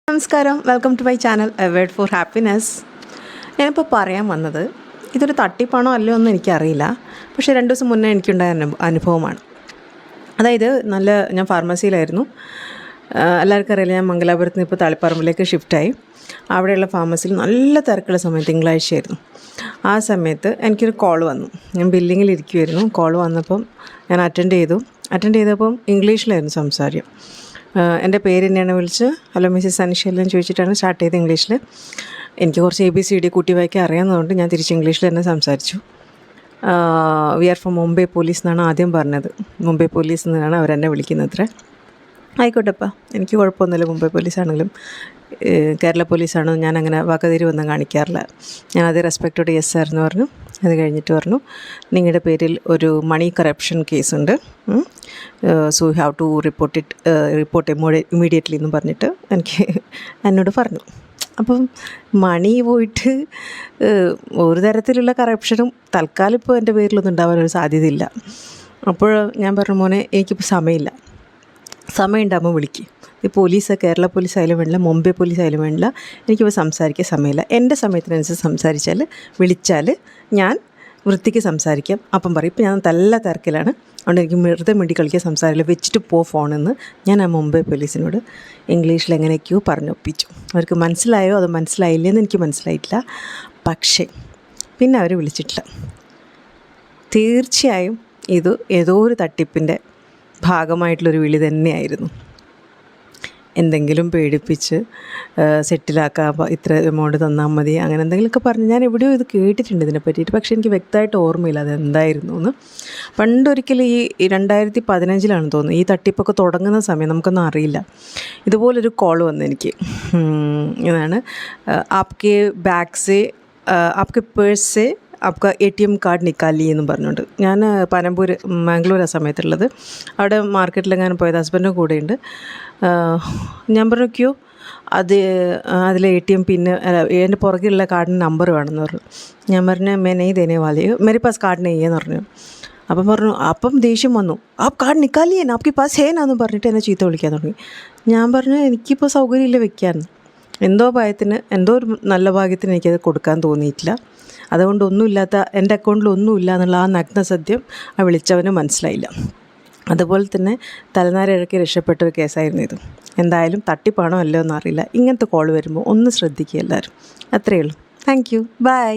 നമസ്കാരം, welcome to my channel a word for happiness. ഞാനിപ്പോൾ പറയാൻ വന്നത് ഇതൊരു തട്ടിപ്പാണോ അല്ലയോ എന്ന് എനിക്കറിയില്ല. പക്ഷേ 2 ദിവസം മുന്നേ എനിക്കുണ്ടായ അനുഭവമാണ്. അതായത് ഞാൻ ഫാർമസിയിലായിരുന്നു. എല്ലാവർക്കും അറിയില്ല, ഞാൻ മംഗലാപുരത്ത് നിന്ന് ഇപ്പോൾ തളിപ്പറമ്പിലേക്ക് ഷിഫ്റ്റായി. അവിടെയുള്ള ഫാർമസിയിൽ നല്ല തിരക്കുള്ള സമയം തിങ്കളാഴ്ചയായിരുന്നു. ആ സമയത്ത് എനിക്കൊരു കോൾ വന്നു. ഞാൻ ബില്ലിങ്ങിലിരിക്കുമായിരുന്നു. കോൾ വന്നപ്പം ഞാൻ അറ്റൻഡ് ചെയ്തപ്പം ഇംഗ്ലീഷിലായിരുന്നു സംസാരം. എൻ്റെ പേര് തന്നെയാണ് വിളിച്ച് ഹലോ മിസ്സിസ് അനിഷെല്ലാം ചോദിച്ചിട്ടാണ് സ്റ്റാർട്ട് ചെയ്തത് ഇംഗ്ലീഷിൽ. എനിക്ക് കുറച്ച് ABCD കൂട്ടി വായിക്കാൻ അറിയാവുന്നതുകൊണ്ട് ഞാൻ തിരിച്ച് ഇംഗ്ലീഷിൽ തന്നെ സംസാരിച്ചു. We are from Mumbai police എന്നാണ് ആദ്യം പറഞ്ഞത്. മുംബൈ പോലീസ് എന്നാണ് അവരെന്നെ വിളിക്കുന്നത്. ആയിക്കോട്ടെപ്പാ, എനിക്ക് കുഴപ്പമൊന്നുമില്ല. മുംബൈ പോലീസാണെങ്കിലും കേരള പോലീസാണോ, ഞാനങ്ങനെ വകതിരിവൊന്നും കാണിക്കാറില്ല. ഞാനത് റെസ്പെക്റ്റോടെ യെസ് സാർ എന്ന് പറഞ്ഞു. അത് കഴിഞ്ഞിട്ട് പറഞ്ഞു, നിങ്ങളുടെ പേരിൽ ഒരു മണി കറപ്ഷൻ കേസുണ്ട്, so you have to report immediately എന്ന് പറഞ്ഞിട്ട് എന്നോട് പറഞ്ഞു. അപ്പം മണി പോയിട്ട് ഒരു തരത്തിലുള്ള കറപ്ഷനും തൽക്കാലം ഇപ്പോൾ എൻ്റെ പേരിലൊന്നും ഉണ്ടാവാനൊരു സാധ്യതയില്ല. അപ്പോൾ ഞാൻ പറഞ്ഞു, മോനെ എനിക്കിപ്പോൾ സമയം ഉണ്ടാകുമ്പോൾ വിളിക്കും. ഈ പോലീസ് കേരള പോലീസ് ആയാലും വേണ്ടില്ല, മുംബൈ പോലീസ് ആയാലും വേണ്ടില്ല, എനിക്കിപ്പോൾ സംസാരിക്കാൻ സമയമില്ല. എൻ്റെ സമയത്തിനനുസരിച്ച് വിളിച്ചാൽ ഞാൻ വൃത്തിക്ക് സംസാരിക്കാം. അപ്പം പറയും, ഇപ്പോൾ ഞാൻ നല്ല തിരക്കിലാണ്, അതുകൊണ്ട് എനിക്ക് വെറുതെ മിണ്ടി കളിക്കാൻ സംസാരിക്കില്ല, വെച്ചിട്ട് ഫോണെന്ന് ഞാൻ ആ മുംബൈ പോലീസിനോട് ഇംഗ്ലീഷിൽ എങ്ങനെയൊക്കെയോ പറഞ്ഞൊപ്പിച്ചു. അവർക്ക് മനസ്സിലായോ അത് മനസ്സിലായില്ലേന്ന് എനിക്ക് മനസ്സിലായിട്ടില്ല. പക്ഷേ പിന്നെ അവർ വിളിച്ചിട്ടില്ല. തീർച്ചയായും ഇത് ഏതോ ഒരു തട്ടിപ്പിൻ്റെ ഭാഗമായിട്ടുള്ളൊരു വിളി തന്നെയായിരുന്നു. എന്തെങ്കിലും പേടിപ്പിച്ച് സെറ്റിലാക്കാൻ ഇത്ര എമൗണ്ട് തന്നാൽ മതി, അങ്ങനെ എന്തെങ്കിലുമൊക്കെ പറഞ്ഞ് ഞാൻ എവിടെയോ ഇത് കേട്ടിട്ടുണ്ട് ഇതിനെ പറ്റിയിട്ട്. പക്ഷേ എനിക്ക് വ്യക്തമായിട്ട് ഓർമ്മയില്ല അതെന്തായിരുന്നു എന്ന്. പണ്ടൊരിക്കലും ഈ 2015 തോന്നുന്നു ഈ തട്ടിപ്പൊക്കെ തുടങ്ങുന്ന സമയം, നമുക്കൊന്നും അറിയില്ല. ഇതുപോലൊരു കോൾ വന്നു എനിക്ക്. ഇതാണ് ആപ്കെ ബാഗ് സെ ആപ്കെ പേഴ്സ് സെ ആപ്കാ ATM കാർഡ് നിക്കാലി എന്നും പറഞ്ഞുകൊണ്ട്. ഞാൻ മാംഗ്ലൂർ ആ സമയത്തുള്ളത്. അവിടെ മാർക്കറ്റിലെങ്ങാനും പോയത്, ഹസ്ബൻഡും കൂടെയുണ്ട്. ഞാൻ പറഞ്ഞു, ക്യൂ അതിലെ ATM പിന്നെ എൻ്റെ പുറകിലുള്ള കാർഡിന് നമ്പർ വേണമെന്ന് പറഞ്ഞു. ഞാൻ പറഞ്ഞു, മെനേ ദേനെ വാലിയോ മേരെ പാസ് കാർഡ് നെയ്യെന്ന് പറഞ്ഞു. അപ്പം ദേഷ്യം വന്നു. ആ കാർഡ് നിക്കാലിയേ ആപ്കെ പാസ് ഹേനാന്ന് പറഞ്ഞിട്ട് എന്നെ ചീത്ത വിളിക്കാൻ തുടങ്ങി. ഞാൻ പറഞ്ഞു, എനിക്കിപ്പോൾ സൗകര്യമില്ല വെക്കാൻ. എന്തോ ഒരു നല്ല ഭാഗ്യത്തിന് എനിക്കത് കൊടുക്കാൻ തോന്നിയിട്ടില്ല. അതുകൊണ്ട് എൻ്റെ അക്കൗണ്ടിൽ ഒന്നുമില്ല എന്നുള്ള ആ നഗ്നസത്യം ആ വിളിച്ചവന് മനസ്സിലായില്ല. അതുപോലെ തന്നെ തലനാരിഴക്കി രക്ഷപ്പെട്ട ഒരു കേസായിരുന്നു ഇത്. എന്തായാലും തട്ടിപ്പാണോ അല്ലയോ എന്നറിയില്ല. ഇങ്ങനത്തെ കോൾ വരുമ്പോൾ ഒന്ന് ശ്രദ്ധിക്കുക എല്ലാവരും. അത്രയേ ഉള്ളൂ. Thank you, by.